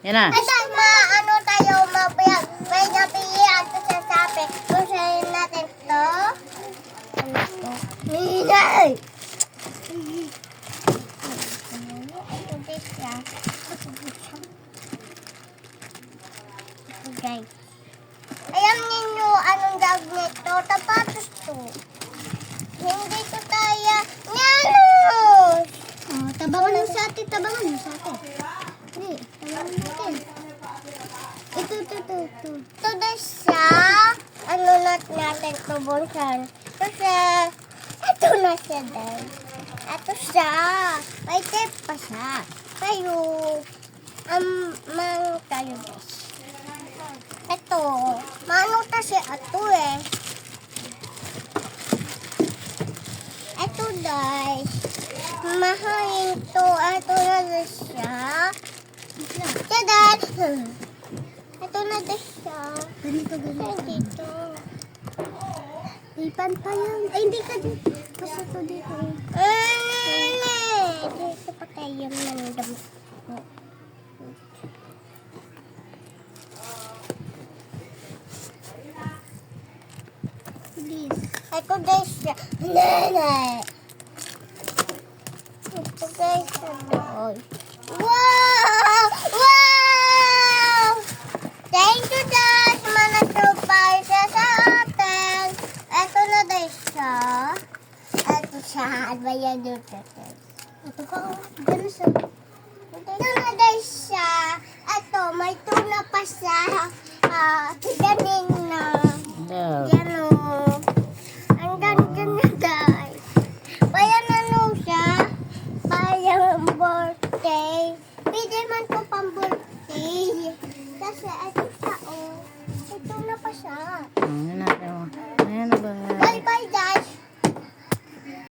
Yan na. Ay, ano tayo, may napilihan ko sa sabi. Kusayin natin to. Ano to? Minay! Guys. Alam ninyo anong dog nito? Tapatos to. Hindi to tayo. Nyanos! Oh, tabangan mo sa ate, tabangan mo sa ate. Hindi, tabangan natin. Ito. Ito na siya. Ano natin ito, Bonsan? Ito siya. Ito na siya, Dan. Ito siya. May tape pa siya. Tayo. Mang tayo, guys. Ito. Mano ta siya ito eh. Ito, guys. Mahalin to. Ito na siya. Siya, Dan. Ito na din siya. Ganito. Dito. Ipan pa yan. Ay, hindi ka dito. Basta to dito. Dito pa tayo ng damit. Please. Ito guys siya. Nanay. Ito guys siya. Wow! Wow! Thank you guys. Manasupay siya sa atin. Ito na guys siya. Ito siya. Ano ba yan dito? Ito ka. Ganun siya. Ito na guys siya. Ito, may tuna pa siya. Ganin na. Yan o. Ang ganda na guys. Bayan ano siya? Bayan birthday. Pwede man po pang birthday. Kasi ito siya o. Ito na pa siya. Yan na. Ayan na ba?